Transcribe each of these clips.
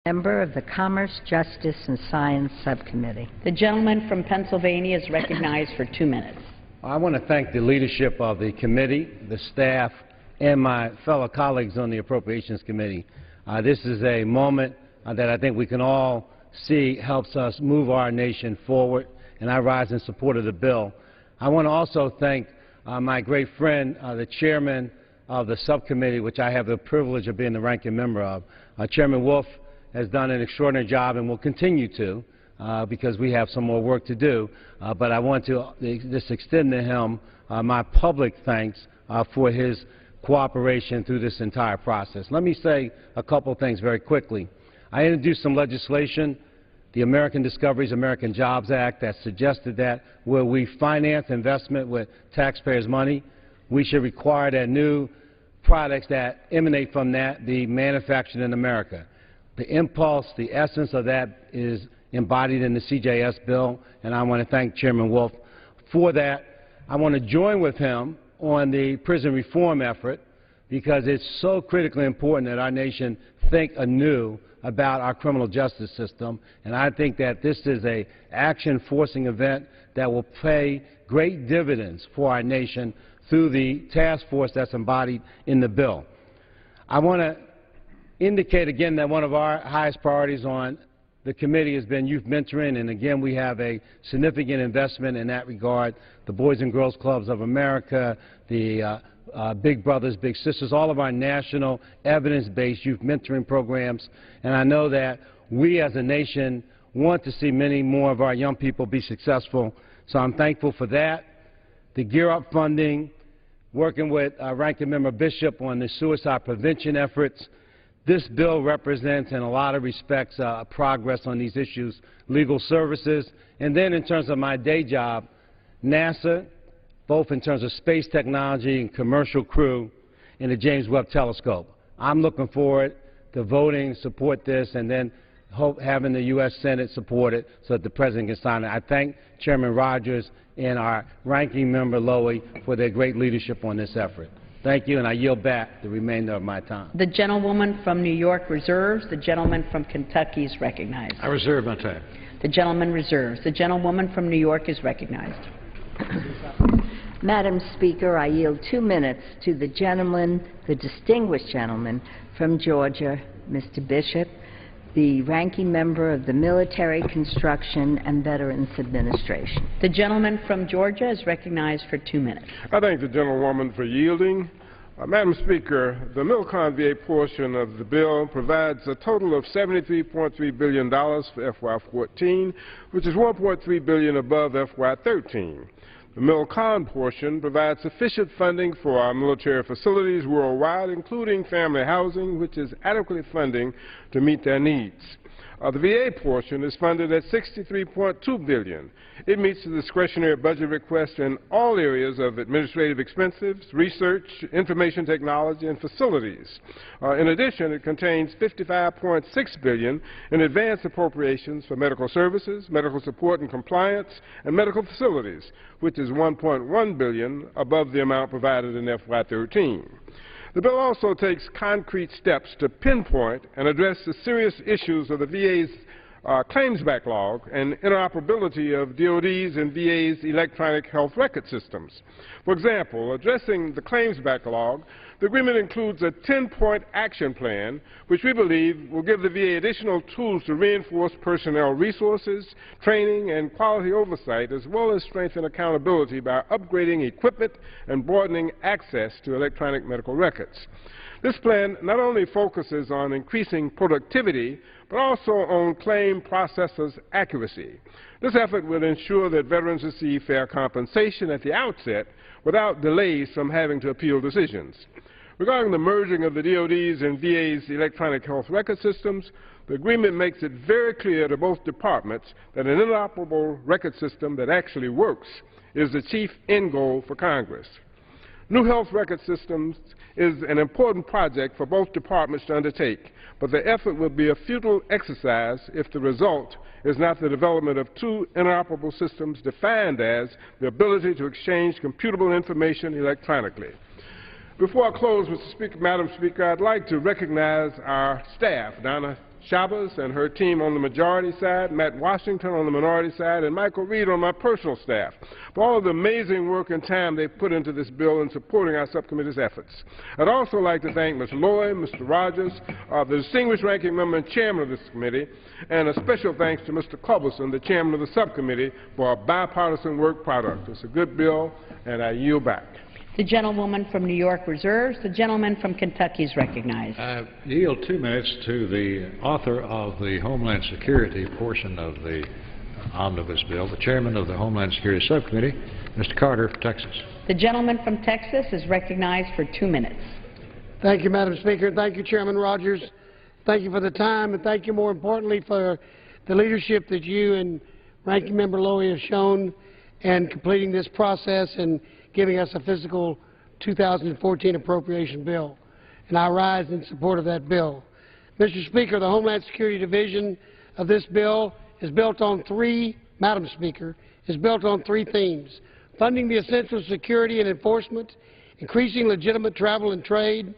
Member of the Commerce, Justice, and Science Subcommittee. The gentleman from Pennsylvania is recognized for 2 minutes. I want to thank the leadership of the committee, the staff, and my fellow colleagues on the Appropriations Committee. This is a moment that I think we can all see helps us move our nation forward, and I rise in support of the bill. I want to also thank my great friend, the chairman of the subcommittee, which I have the privilege of being the ranking member of. Chairman Wolf has done an extraordinary job and will continue to because we have some more work to do. But I want to just extend to him my public thanks for his cooperation through this entire process. Let me say a couple things very quickly. I introduced some legislation, the American Discoveries American Jobs Act, that suggested that where we finance investment with taxpayers' money, we should require that new products that emanate from that be manufactured in America. The impulse, the essence of that is embodied in the CJS bill, and I want to thank Chairman Wolf for that. I want to join with him on the prison reform effort because it's so critically important that our nation think anew about our criminal justice system, and I think that this is an action-forcing event that will pay great dividends for our nation through the task force that's embodied in the bill. I want to indicate again that one of our highest priorities on the committee has been youth mentoring, and again we have a significant investment in that regard. The Boys and Girls Clubs of America, the Big Brothers, Big Sisters, all of our national evidence-based youth mentoring programs, and I know that we as a nation want to see many more of our young people be successful, so I'm thankful for that. The Gear Up funding, working with Ranking Member Bishop on the suicide prevention efforts. This bill represents, in a lot of respects, progress on these issues, legal services, and then in terms of my day job, NASA, both in terms of space technology and commercial crew, and the James Webb Telescope. I'm looking forward to voting, support this, and then having the U.S. Senate support it so that the President can sign it. I thank Chairman Rogers and our Ranking Member Lowey for their great leadership on this effort. Thank you, and I yield back the remainder of my time. The gentlewoman from New York reserves. The gentleman from Kentucky is recognized. I reserve my time. The gentleman reserves. The gentlewoman from New York is recognized. Madam Speaker, I yield 2 minutes to the gentleman, the distinguished gentleman from Georgia, Mr. Bishop, the ranking member of the Military Construction and Veterans Administration. The gentleman from Georgia is recognized for 2 minutes. I thank the gentlewoman for yielding. Madam Speaker, the Milcon VA portion of the bill provides a total of $73.3 billion for FY14, which is $1.3 billion above FY13. The Milcon portion provides sufficient funding for our military facilities worldwide, including family housing, which is adequately funding to meet their needs. The VA portion is funded at $63.2 billion. It meets the discretionary budget request in all areas of administrative expenses, research, information technology, and facilities. In addition, it contains $55.6 billion in advance appropriations for medical services, medical support and compliance, and medical facilities, which is $1.1 billion above the amount provided in FY13. The bill also takes concrete steps to pinpoint and address the serious issues of the VA's claims backlog and interoperability of DOD's and VA's electronic health record systems. For example, addressing the claims backlog, the agreement includes a 10-point action plan, which we believe will give the VA additional tools to reinforce personnel resources, training, and quality oversight, as well as strengthen accountability by upgrading equipment and broadening access to electronic medical records. This plan not only focuses on increasing productivity, but also on claim processors' accuracy. This effort will ensure that veterans receive fair compensation at the outset without delays from having to appeal decisions. Regarding the merging of the DOD's and VA's electronic health record systems, the agreement makes it very clear to both departments that an interoperable record system that actually works is the chief end goal for Congress. New health record systems is an important project for both departments to undertake, but the effort will be a futile exercise if the result is not the development of two interoperable systems defined as the ability to exchange computable information electronically. Before I close, Madam Speaker, I'd like to recognize our staff, Donna Chavez and her team on the majority side, Matt Washington on the minority side, and Michael Reed on my personal staff, for all of the amazing work and time they've put into this bill in supporting our subcommittee's efforts. I'd also like to thank Ms. Lowey, Mr. Rogers, the distinguished ranking member and chairman of this committee, and a special thanks to Mr. Culberson, the chairman of the subcommittee, for our bipartisan work product. It's a good bill, and I yield back. The gentlewoman from New York reserves. The gentleman from Kentucky is recognized. I yield 2 minutes to the author of the Homeland Security portion of the omnibus bill, the chairman of the Homeland Security Subcommittee, Mr. Carter of Texas. The gentleman from Texas is recognized for 2 minutes. Thank you, Madam Speaker. Thank you, Chairman Rogers. Thank you for the time, and thank you more importantly for the leadership that you and Ranking Member Lowey have shown in completing this process and giving us a fiscal 2014 appropriation bill. And I rise in support of that bill. Mr. Speaker, the Homeland Security Division of this bill is built on three themes: funding the essential security and enforcement, increasing legitimate travel and trade,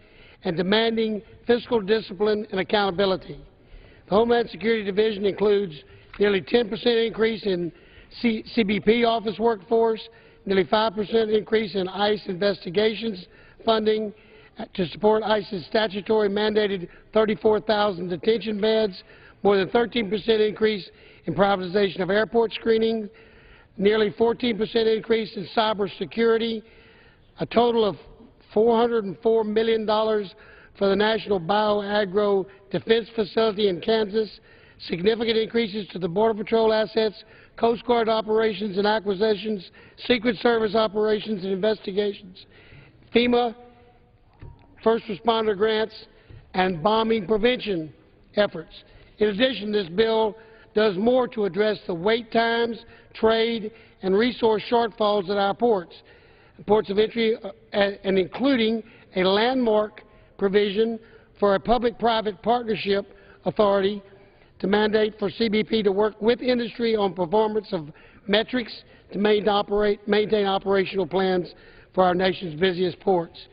and demanding fiscal discipline and accountability. The Homeland Security Division includes nearly 10% increase in CBP office workforce, nearly 5% increase in ICE investigations funding to support ICE's statutory mandated 34,000 detention beds, more than 13% increase in privatization of airport screening, nearly 14% increase in cyber security, a total of $404 million for the National Bioagro Defense Facility in Kansas, significant increases to the Border Patrol assets, Coast Guard operations and acquisitions, Secret Service operations and investigations, FEMA, first responder grants, and bombing prevention efforts. In addition, this bill does more to address the wait times, trade, and resource shortfalls at our ports of entry, and including a landmark provision for a public-private partnership authority to mandate for CBP to work with industry on performance of metrics to maintain operational plans for our nation's busiest ports.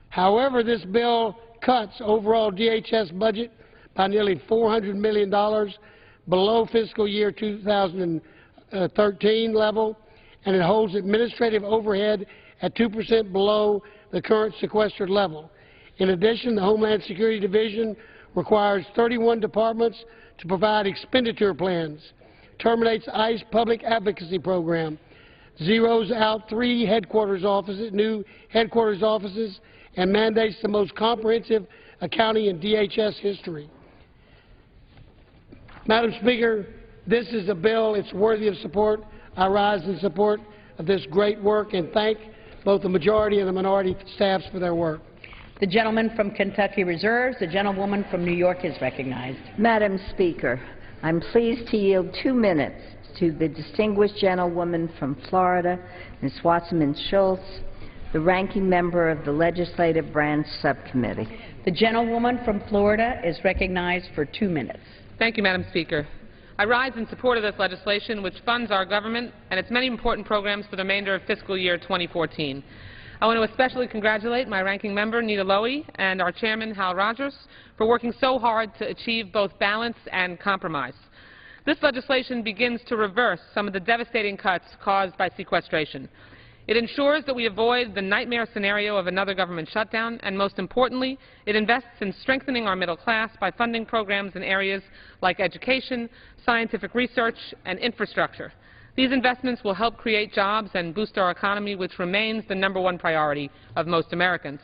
However, this bill cuts overall DHS budget by nearly $400 million below fiscal year 2013 level, and it holds administrative overhead at 2% below the current sequestered level. In addition, the Homeland Security Division requires 31 departments to provide expenditure plans, terminates ICE public advocacy program, zeroes out new headquarters offices, and mandates the most comprehensive accounting in DHS history. Madam Speaker, this is a bill. It's worthy of support. I rise in support of this great work and thank both the majority and the minority staffs for their work. The gentleman from Kentucky reserves. The gentlewoman from New York is recognized. Madam Speaker, I'm pleased to yield 2 minutes to the distinguished gentlewoman from Florida, Ms. Wasserman-Schultz, the ranking member of the Legislative Branch Subcommittee. The gentlewoman from Florida is recognized for 2 minutes. Thank you, Madam Speaker. I rise in support of this legislation, which funds our government and its many important programs for the remainder of fiscal year 2014. I want to especially congratulate my ranking member, Nita Lowey, and our chairman, Hal Rogers, for working so hard to achieve both balance and compromise. This legislation begins to reverse some of the devastating cuts caused by sequestration. It ensures that we avoid the nightmare scenario of another government shutdown, and most importantly, it invests in strengthening our middle class by funding programs in areas like education, scientific research, and infrastructure. These investments will help create jobs and boost our economy, which remains the #1 priority of most Americans.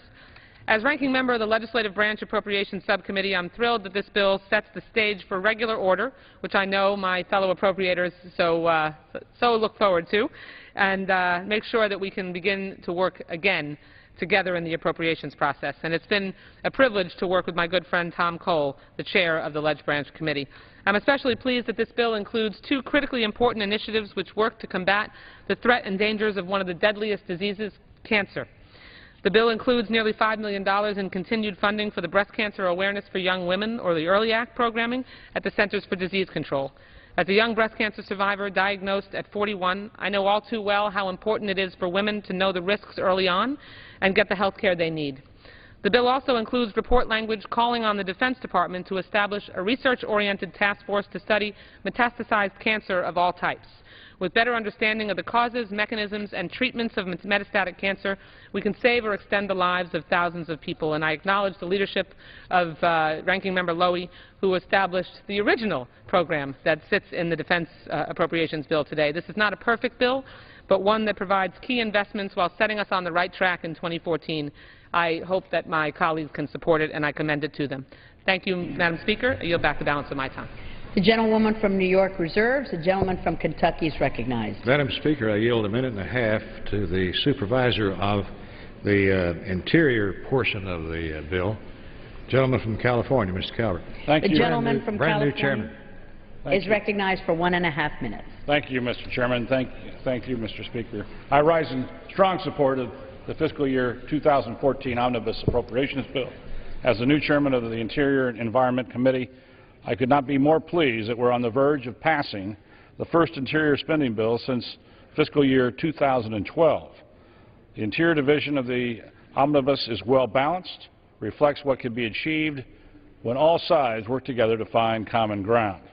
As ranking member of the Legislative Branch Appropriations Subcommittee, I'm thrilled that this bill sets the stage for regular order, which I know my fellow appropriators so look forward to, and make sure that we can begin to work again together in the appropriations process. And it's been a privilege to work with my good friend Tom Cole, the chair of the Leg Branch Committee. I'm especially pleased that this bill includes 2 critically important initiatives which work to combat the threat and dangers of one of the deadliest diseases, cancer. The bill includes nearly $5 million in continued funding for the Breast Cancer Awareness for Young Women, or the Early Act programming, at the Centers for Disease Control. As a young breast cancer survivor diagnosed at 41, I know all too well how important it is for women to know the risks early on and get the health care they need. The bill also includes report language calling on the Defense Department to establish a research-oriented task force to study metastasized cancer of all types. With better understanding of the causes, mechanisms, and treatments of metastatic cancer, we can save or extend the lives of thousands of people. And I acknowledge the leadership of Ranking Member Lowey, who established the original program that sits in the Defense Appropriations Bill today. This is not a perfect bill, but one that provides key investments while setting us on the right track in 2014. I hope that my colleagues can support it, and I commend it to them. Thank you, Madam Speaker. I yield back the balance of my time. The gentlewoman from New York reserves. The gentleman from Kentucky is recognized. Madam Speaker, I yield a minute and a half to the supervisor of the interior portion of the bill. Gentleman from California, Mr. Calvert. Thank you. The gentleman from Brand new California chairman. is recognized for 1.5 minutes. Thank you, Mr. Chairman. Thank you, Mr. Speaker. I rise in strong support of the fiscal year 2014 Omnibus Appropriations Bill. As the new chairman of the Interior and Environment Committee, I could not be more pleased that we're on the verge of passing the first interior spending bill since fiscal year 2012. The Interior Division of the Omnibus is well balanced, reflects what can be achieved when all sides work together to find common ground.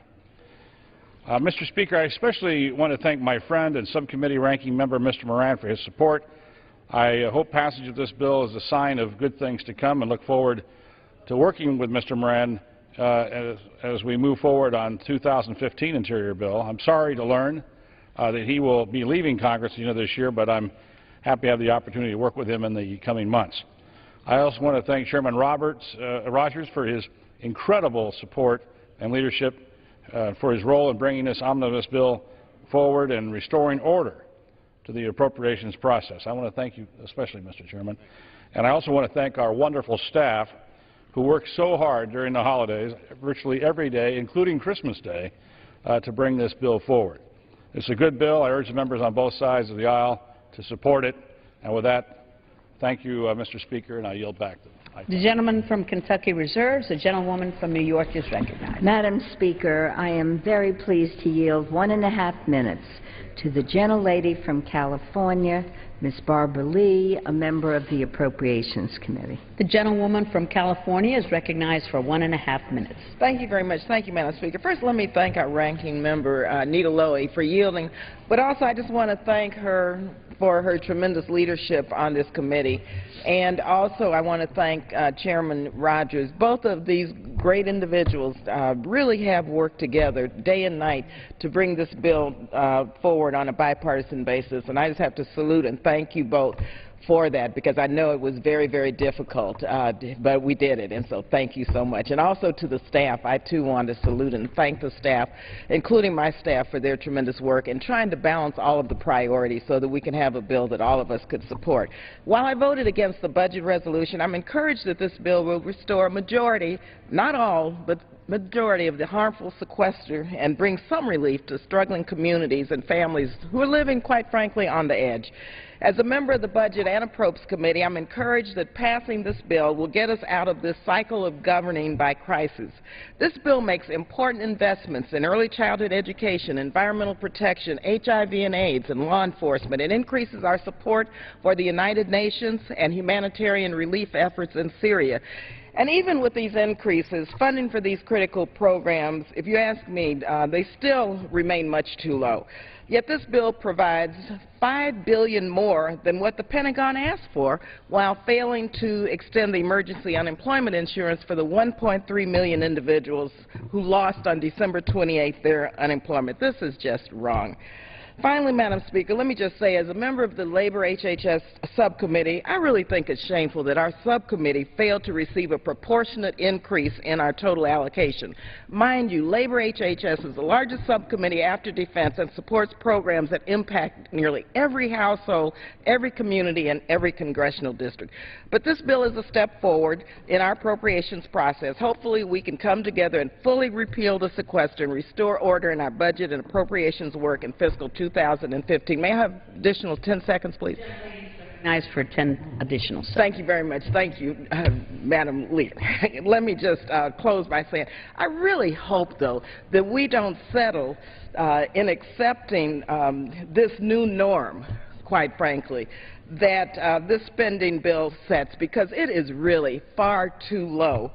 Mr. Speaker, I especially want to thank my friend and subcommittee ranking member, Mr. Moran, for his support. I hope passage of this bill is a sign of good things to come and look forward to working with Mr. Moran as we move forward on 2015 Interior Bill. I'm sorry to learn that he will be leaving Congress at the end of this year, but I'm happy to have the opportunity to work with him in the coming months. I also want to thank Chairman Rogers for his incredible support and leadership, for his role in bringing this omnibus bill forward and restoring order to the appropriations process. I want to thank you especially, Mr. Chairman. And I also want to thank our wonderful staff who worked so hard during the holidays, virtually every day, including Christmas Day, to bring this bill forward. It's a good bill. I urge the members on both sides of the aisle to support it. And with that, thank you, Mr. Speaker, and I yield back. The gentleman from Kentucky reserves. The gentlewoman from New York is recognized. Madam Speaker, I am very pleased to yield 1.5 minutes to the gentlelady from California, Ms. Barbara Lee, a member of the Appropriations Committee. The gentlewoman from California is recognized for 1.5 minutes. Thank you very much. Thank you, Madam Speaker. First, let me thank our ranking member, Nita Lowey, for yielding. But also, I just want to thank her for her tremendous leadership on this committee. And also, I want to thank Chairman Rogers. Both of these great individuals really have worked together day and night to bring this bill forward on a bipartisan basis. And I just have to salute and thank you both for that, because I know it was very, very difficult, but we did it, and so thank you so much. And also to the staff, I too want to salute and thank the staff, including my staff, for their tremendous work in trying to balance all of the priorities so that we can have a bill that all of us could support. While I voted against the budget resolution, I'm encouraged that this bill will restore a majority, not all, but majority of the harmful sequester and bring some relief to struggling communities and families who are living, quite frankly, on the edge. As a member of the Budget and Appropriations Committee, I'm encouraged that passing this bill will get us out of this cycle of governing by crisis. This bill makes important investments in early childhood education, environmental protection, HIV and AIDS, and law enforcement. It increases our support for the United Nations and humanitarian relief efforts in Syria. And even with these increases, funding for these critical programs, if you ask me, they still remain much too low. Yet this bill provides $5 billion more than what the Pentagon asked for, while failing to extend the emergency unemployment insurance for the 1.3 million individuals who lost on December 28th their unemployment. This is just wrong. Finally, Madam Speaker, let me just say, as a member of the Labor HHS Subcommittee, I really think it's shameful that our subcommittee failed to receive a proportionate increase in our total allocation. Mind you, Labor HHS is the largest subcommittee after Defense and supports programs that impact nearly every household, every community, and every congressional district. But this bill is a step forward in our appropriations process. Hopefully, we can come together and fully repeal the sequester and restore order in our budget and appropriations work in fiscal 2015. May I have additional 10 seconds, please? Recognized for 10 additional seconds. Thank you very much. Thank you, Madam Leader. Let me just close by saying I really hope, though, that we don't settle in accepting this new norm quite frankly, that this spending bill sets, because it is really far too low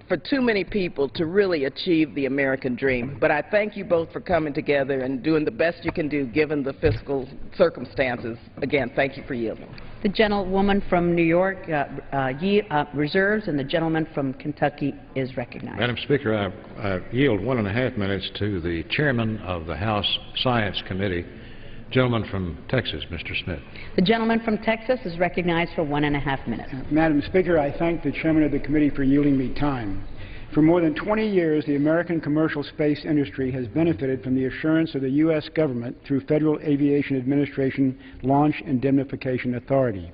for too many people to really achieve the American dream. But I thank you both for coming together and doing the best you can do given the fiscal circumstances. Again, thank you for yielding. The gentlewoman from New York reserves, and the gentleman from Kentucky is recognized. Madam Speaker, I yield 1.5 minutes to the chairman of the House Science Committee, gentleman from Texas, Mr. Smith. The gentleman from Texas is recognized for 1.5 minutes. Madam Speaker, I thank the chairman of the committee for yielding me time. For more than 20 years, the American commercial space industry has benefited from the assurance of the U.S. government through Federal Aviation Administration Launch Indemnification Authority.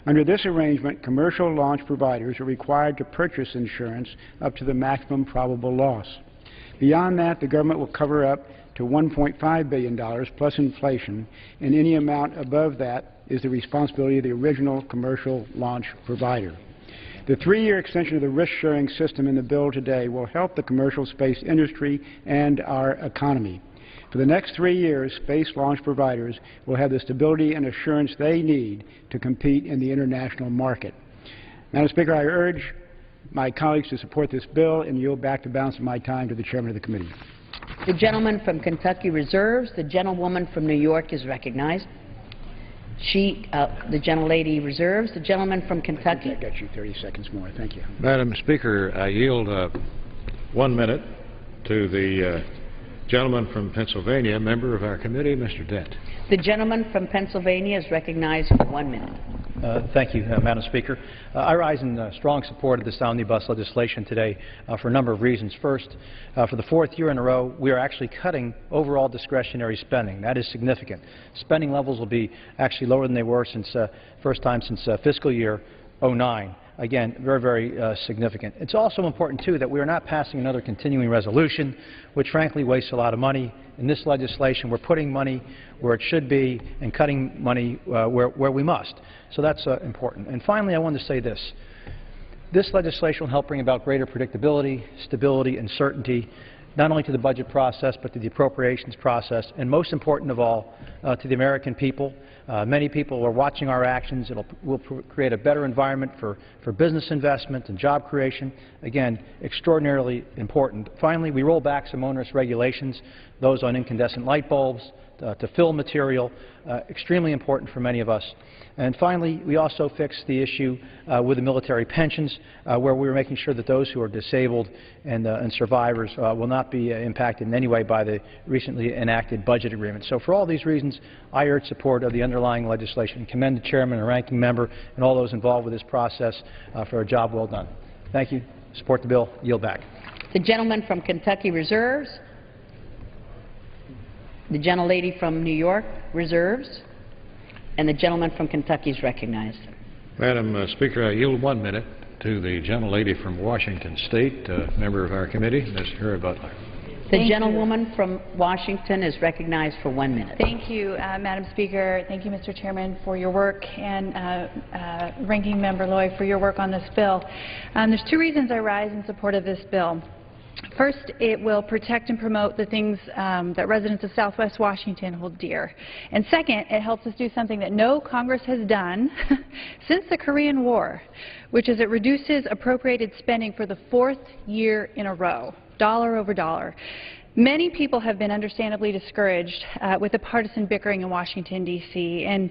Under this arrangement, commercial launch providers are required to purchase insurance up to the maximum probable loss. Beyond that, the government will cover up to $1.5 billion plus inflation, and any amount above that is the responsibility of the original commercial launch provider. The 3-year extension of the risk-sharing system in the bill today will help the commercial space industry and our economy. For the next 3 years, space launch providers will have the stability and assurance they need to compete in the international market. Madam Speaker, I urge my colleagues to support this bill and yield back the balance of my time to the chairman of the committee. The gentleman from Kentucky reserves. The gentlewoman from New York is recognized. The gentlelady reserves. The gentleman from Kentucky. I got you 30 seconds more. Thank you. Madam Speaker, I yield 1 minute to the gentleman from Pennsylvania, member of our committee, Mr. Dent. The gentleman from Pennsylvania is recognized for 1 minute. Thank you, Madam Speaker. I rise in strong support of this omnibus legislation today for a number of reasons. First, for the 4th year in a row, we are actually cutting overall discretionary spending. That is significant. Spending levels will be actually lower than they were since first time since fiscal year 09. Again, very, very significant. It's also important, too, that we are not passing another continuing resolution, which frankly wastes a lot of money. In this legislation, we're putting money where it should be and cutting money where we must. So that's important. And finally, I want to say this. This legislation will help bring about greater predictability, stability, and certainty, not only to the budget process, but to the appropriations process, and most important of all, to the American people. Many people are watching our actions. It will create a better environment for business investment and job creation. Again, extraordinarily important. Finally, we roll back some onerous regulations, those on incandescent light bulbs, to fill material, extremely important for many of us. And finally, we also fixed the issue with the military pensions, where we were making sure that those who are disabled and survivors will not be impacted in any way by the recently enacted budget agreement. So for all these reasons, I urge support of the underlying legislation and commend the chairman and ranking member and all those involved with this process for a job well done. Thank you. Support the bill. Yield back. The gentleman from Kentucky reserves. The gentlelady from New York reserves. And the gentleman from Kentucky is recognized. Madam Speaker, I yield 1 minute to the gentlelady from Washington State, member of our committee, Ms. Harry Butler. The gentlewoman from Washington is recognized for 1 minute. Thank you, Madam Speaker. Thank you, Mr. Chairman, for your work, and Ranking Member Lowey for your work on this bill. There's 2 reasons I rise in support of this bill. First, it will protect and promote the things that residents of Southwest Washington hold dear. And second, it helps us do something that no Congress has done since the Korean War, which is it reduces appropriated spending for the 4th year in a row, dollar over dollar. Many people have been understandably discouraged with the partisan bickering in Washington, D.C., and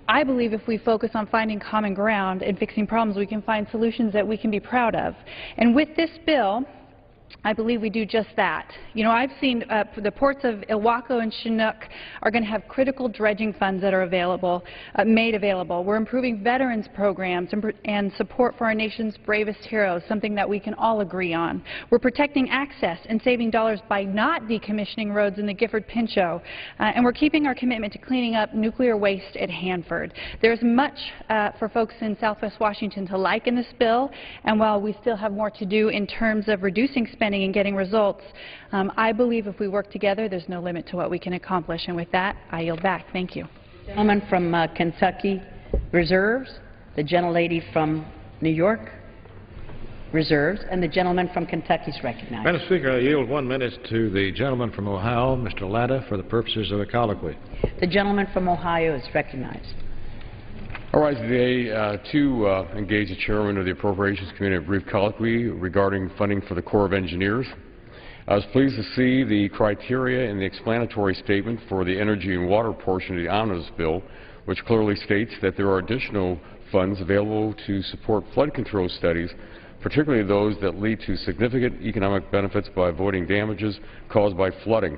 I believe if we focus on finding common ground and fixing problems, we can find solutions that we can be proud of. And with this bill, I believe we do just that. You know, I've seen the ports of Ilwaco and Chinook are going to have critical dredging funds that are available, made available. We're improving veterans programs and support for our nation's bravest heroes, something that we can all agree on. We're protecting access and saving dollars by not decommissioning roads in the Gifford-Pinchot, and we're keeping our commitment to cleaning up nuclear waste at Hanford. There's much for folks in Southwest Washington to like in this bill, and while we still have more to do in terms of reducing spending and getting results, I believe if we work together, there's no limit to what we can accomplish. And with that, I yield back. Thank you. The gentleman from Kentucky reserves. The gentlelady from New York. Reserves, and the gentleman from Kentucky is recognized. Madam Speaker, I yield 1 minute to the gentleman from Ohio, Mr. Latta, for the purposes of the colloquy. The gentleman from Ohio is recognized. I rise today to engage the chairman of the Appropriations Committee in a brief colloquy regarding funding for the Corps of Engineers. I was pleased to see the criteria in the explanatory statement for the energy and water portion of the omnibus bill, which clearly states that there are additional funds available to support flood control studies, particularly those that lead to significant economic benefits by avoiding damages caused by flooding.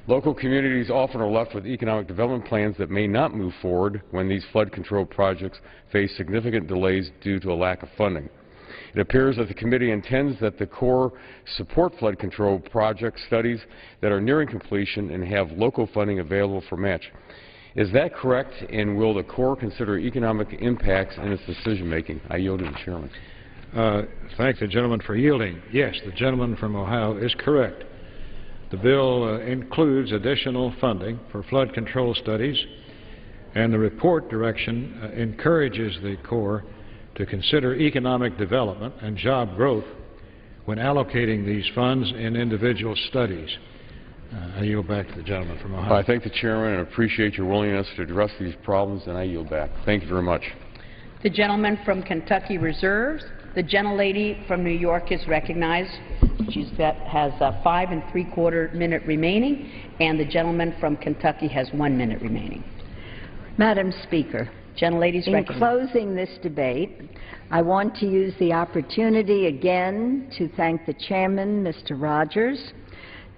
Local communities often are left with economic development plans that may not move forward when these flood control projects face significant delays due to a lack of funding. It appears that the committee intends that the Corps support flood control project studies that are nearing completion and have local funding available for match. Is that correct, and will the Corps consider economic impacts in its decision-making? I yield to the chairman. Thank the gentleman for yielding. Yes, the gentleman from Ohio is correct. The bill includes additional funding for flood control studies, and the report direction encourages the Corps to consider economic development and job growth when allocating these funds in individual studies. I yield back to the gentleman from Ohio. I thank the chairman and appreciate your willingness to address these problems, and I yield back. Thank you very much. The gentleman from Kentucky reserves. The gentlelady from New York is recognized. She has 5 3/4 minutes remaining, and the gentleman from Kentucky has 1 minute remaining. Madam Speaker, Gentlelady's in recognized. closing this debate, I want to use the opportunity again to thank the chairman, Mr. Rogers,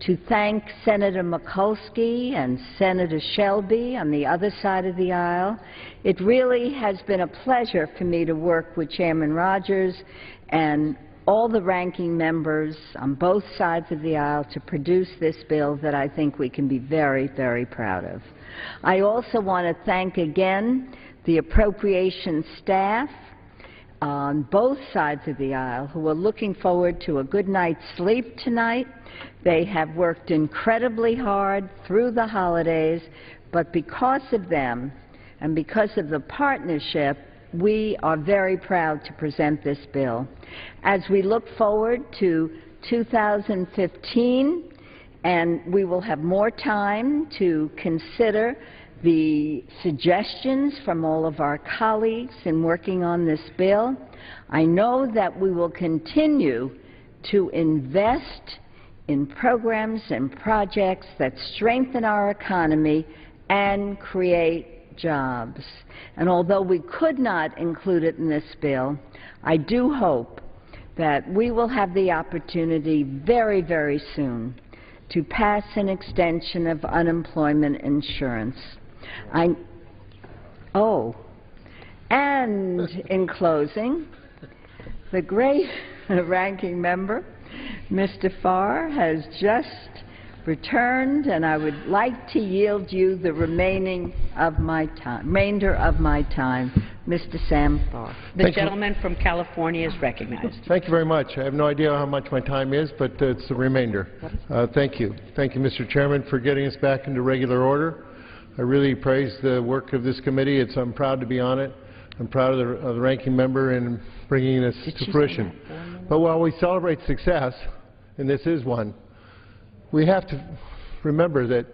to thank Senator Mikulski and Senator Shelby on the other side of the aisle. It really has been a pleasure for me to work with Chairman Rogers and all the ranking members on both sides of the aisle to produce this bill that I think we can be very, very proud of. I also want to thank again the Appropriations staff on both sides of the aisle who are looking forward to a good night's sleep tonight. They have worked incredibly hard through the holidays, but because of them and because of the partnership, we are very proud to present this bill. As we look forward to 2015, and we will have more time to consider the suggestions from all of our colleagues in working on this bill, I know that we will continue to invest in programs and projects that strengthen our economy and create jobs. And although we could not include it in this bill, I do hope that we will have the opportunity very, very soon to pass an extension of unemployment insurance. And in closing, the great ranking member, Mr. Farr, has just returned, and I would like to yield you the remainder of my time. Mr. Sam Farr. The gentleman from California is recognized. Thank you very much. I have no idea how much my time is, but it's the remainder. Thank you. Thank you, Mr. Chairman, for getting us back into regular order. I really praise the work of this committee. I'm proud to be on it. I'm proud of the ranking member in bringing this to fruition. But while we celebrate success, and this is one, we have to remember that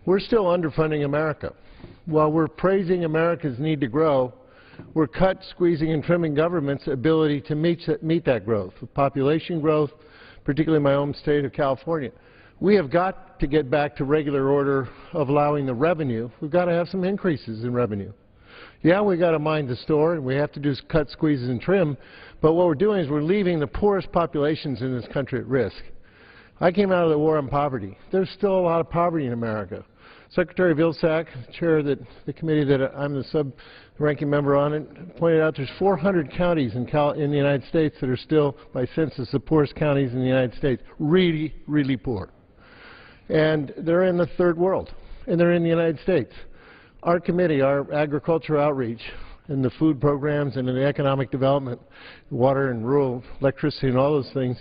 we're still underfunding America. While we're praising America's need to grow, we're squeezing, and trimming government's ability to meet that growth, population growth, particularly in my home state of California. We have got to get back to regular order of allowing the revenue. We've got to have some increases in revenue. Yeah, we've got to mind the store, and we have to do cut, squeeze, and trim, but what we're doing is we're leaving the poorest populations in this country at risk. I came out of the war on poverty. There's still a lot of poverty in America. Secretary Vilsack, chair of the committee that I'm the ranking member on it, pointed out there's 400 counties in the United States that are still, by census, the poorest counties in the United States. Really, really poor. And they're in the third world, and they're in the United States. Our committee, our agriculture outreach, and the food programs and in the economic development, water and rural electricity and all those things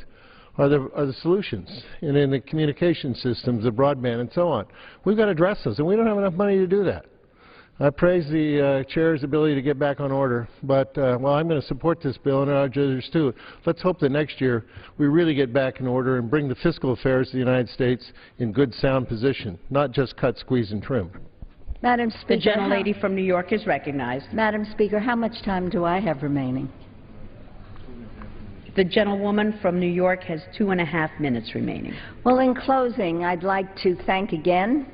are the solutions. And in the communication systems, the broadband and so on. We've got to address those, and we don't have enough money to do that. I praise the chair's ability to get back on order, but well, I'm going to support this bill and our judges too. Let's hope that next year we really get back in order and bring the fiscal affairs of the United States in good, sound position, not just cut, squeeze, and trim. Madam Speaker, The gentlelady from New York is recognized. Madam Speaker, how much time do I have remaining? The gentlewoman from New York has 2.5 minutes remaining. Well, in closing, I'd like to thank again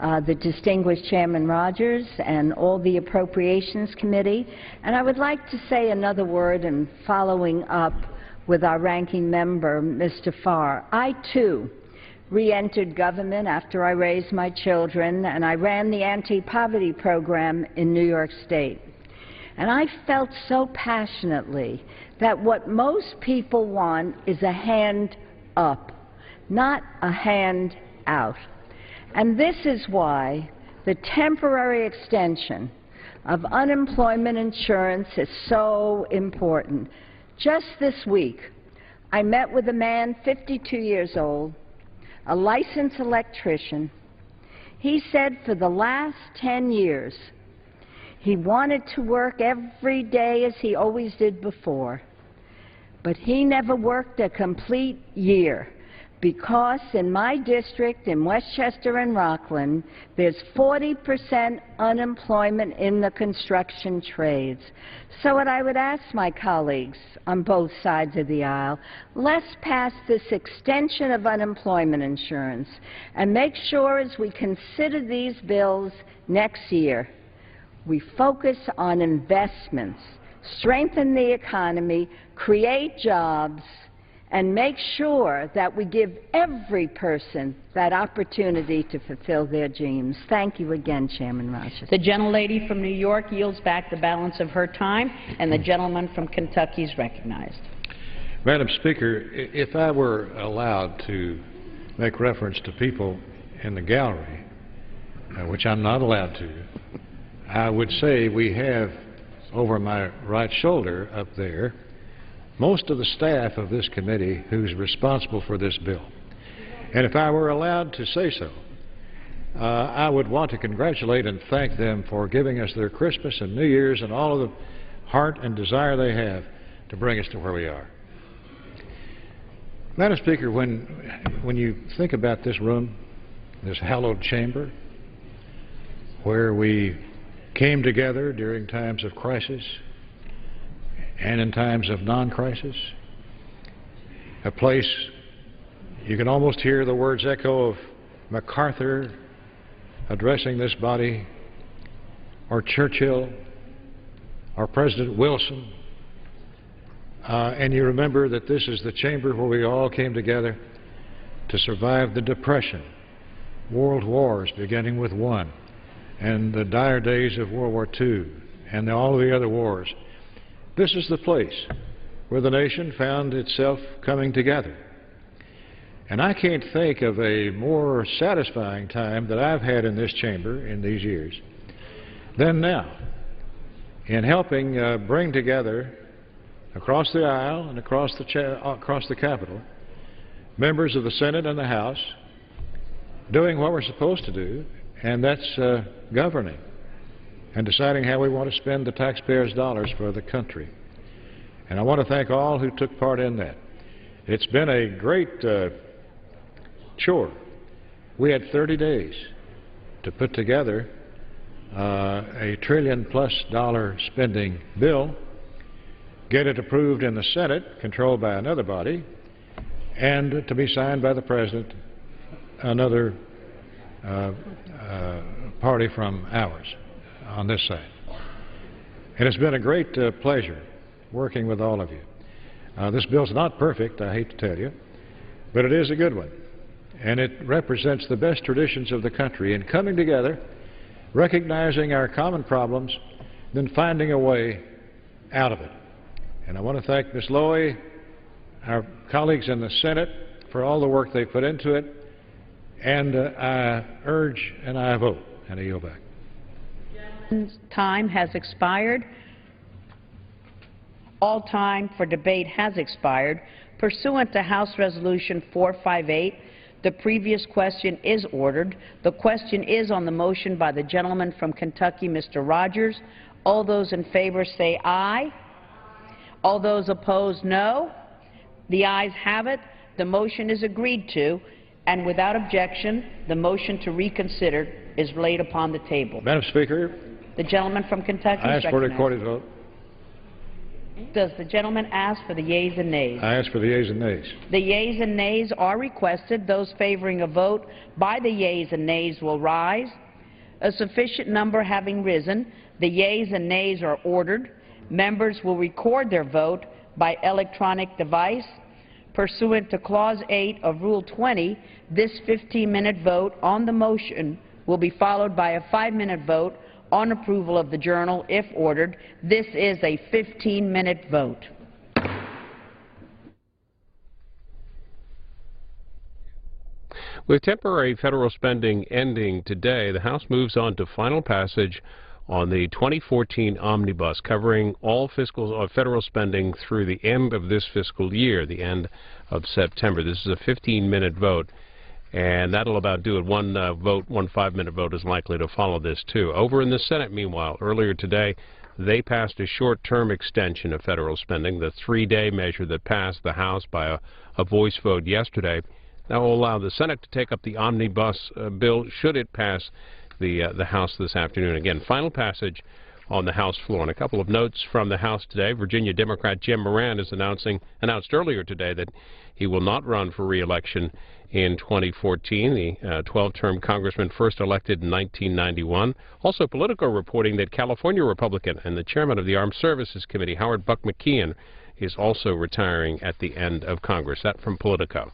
the distinguished Chairman Rogers and all the Appropriations Committee. And I would like to say another word in following up with our ranking member, Mr. Farr. I, too, re-entered government after I raised my children, and I ran the anti-poverty program in New York State. And I felt so passionately that what most people want is a hand up, not a hand out. And this is why the temporary extension of unemployment insurance is so important. Just this week, I met with a man 52 years old, a licensed electrician. He said for the last 10 years, he wanted to work every day as he always did before, but he never worked a complete year because in my district in Westchester and Rockland, there's 40% unemployment in the construction trades. So what I would ask my colleagues on both sides of the aisle, let's pass this extension of unemployment insurance and make sure as we consider these bills next year, we focus on investments, strengthen the economy, create jobs, and make sure that we give every person that opportunity to fulfill their dreams. Thank you again, Chairman Rogers. The gentlelady from New York yields back the balance of her time, and the gentleman from Kentucky is recognized. Madam Speaker, if I were allowed to make reference to people in the gallery, which I'm not allowed to, I would say we have over my right shoulder up there most of the staff of this committee who's responsible for this bill. And if I were allowed to say so, I would want to congratulate and thank them for giving us their Christmas and New Year's and all of the heart and desire they have to bring us to where we are. Madam Speaker, when you think about this room, this hallowed chamber, where we came together during times of crisis and in times of non-crisis, a place you can almost hear the words echo of MacArthur addressing this body, or Churchill, or President Wilson, and you remember that this is the chamber where we all came together to survive the Depression, world wars beginning with one, and the dire days of World War II, and all of the other wars. This is the place where the nation found itself coming together. And I can't think of a more satisfying time that I've had in this chamber in these years than now in helping bring together across the aisle and across the Capitol members of the Senate and the House doing what we're supposed to do, and that's governing and deciding how we want to spend the taxpayers' dollars for the country. And I want to thank all who took part in that. It's been a great chore. We had 30 days to put together a $1 trillion+ spending bill, get it approved in the Senate, controlled by another body, and to be signed by the President, another party from ours on this side. And it's been a great pleasure working with all of you. This bill's not perfect, I hate to tell you, but it is a good one. And it represents the best traditions of the country in coming together, recognizing our common problems, then finding a way out of it. And I want to thank Ms. Lowey, our colleagues in the Senate, for all the work they put into it. And I urge and I vote, and I yield back. Time has expired. All time for debate has expired. Pursuant to House Resolution 458, The previous question is ordered. The question is on the motion by the gentleman from Kentucky, Mr. Rogers. All those in favor say aye. All those opposed, no. The ayes have it. The motion is agreed to, and without objection, the motion to reconsider is laid upon the table. Madam Speaker, The gentleman from Kentucky I is ask for a recognized. recorded vote. Does the gentleman ask for the yeas and nays? I ask for the yeas and nays. The yeas and nays are requested. Those favoring a vote by the yeas and nays will rise. A sufficient number having risen, the yeas and nays are ordered. Members will record their vote by electronic device. Pursuant to Clause 8 of Rule 20, this 15-minute vote on the motion will be followed by a 5-minute vote on approval of the journal if ordered. This is a 15-minute vote. With temporary federal spending ending today, the House moves on to final passage on the 2014 omnibus, covering all federal spending through the end of this fiscal year, the end of September. This is a 15-minute vote, and that'll about do it. One 5-minute vote is likely to follow this, too. Over in the Senate, meanwhile, earlier today, they passed a short-term extension of federal spending, the 3-day measure that passed the House by a voice vote yesterday. That will allow the Senate to take up the omnibus bill should it pass the House this afternoon. Again, final passage on the House floor. And a couple of notes from the House today. Virginia Democrat Jim McGovern is announced earlier today that he will not run for re-election in 2014. The 12-term congressman first elected in 1991. Also, Politico reporting that California Republican and the chairman of the Armed Services Committee, Howard Buck McKeon, is also retiring at the end of Congress. That from Politico.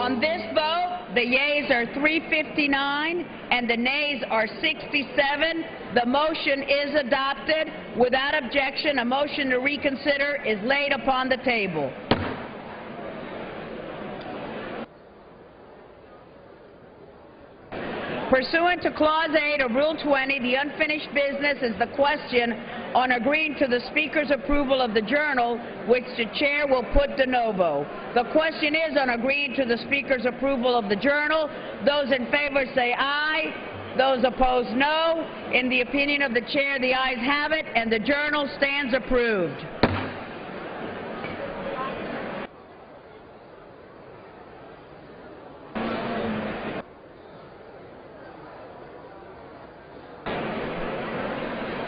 On this vote, the yeas are 359 and the nays are 67. The motion is adopted. Without objection, a motion to reconsider is laid upon the table. Pursuant to Clause 8 of Rule 20, the unfinished business is the question on agreeing to the Speaker's approval of the Journal, which the Chair will put de novo. The question is on agreeing to the Speaker's approval of the Journal. Those in favor say aye. Those opposed, no. In the opinion of the Chair, the ayes have it, and the Journal stands approved.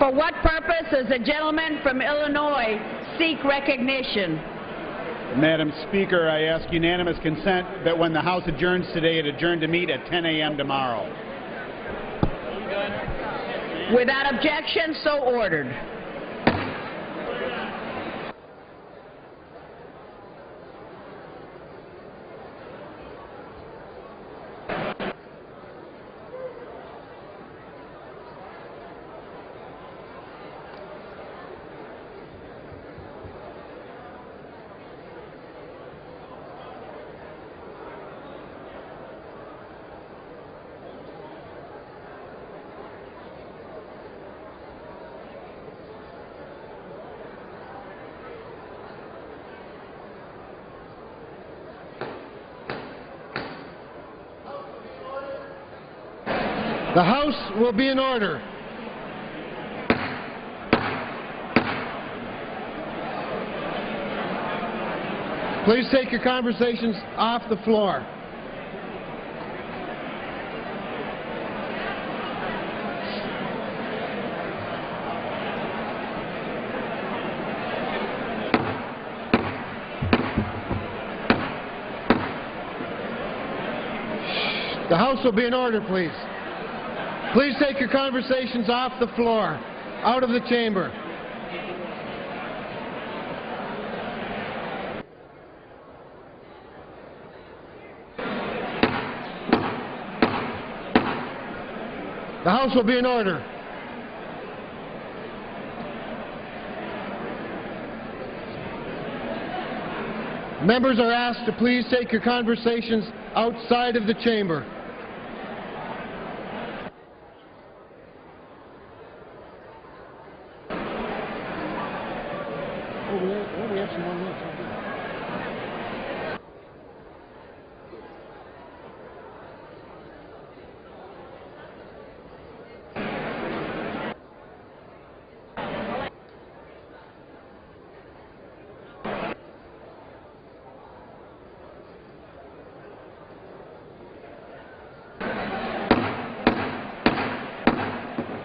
For what purpose does the gentleman from Illinois seek recognition? Madam Speaker, I ask unanimous consent that when the House adjourns today, it adjourn to meet at 10 a.m. tomorrow. Without objection, so ordered. The House will be in order. Please take your conversations off the floor. The House will be in order, please. Please take your conversations off the floor, out of the chamber. The House will be in order. Members are asked to please take your conversations outside of the chamber. We have some more minutes.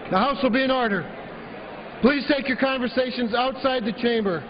The House will be in order. Please take your conversations outside the chamber.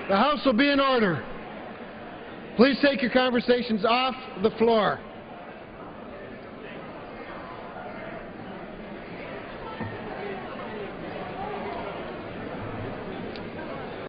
The House will be in order. Please take your conversations off the floor.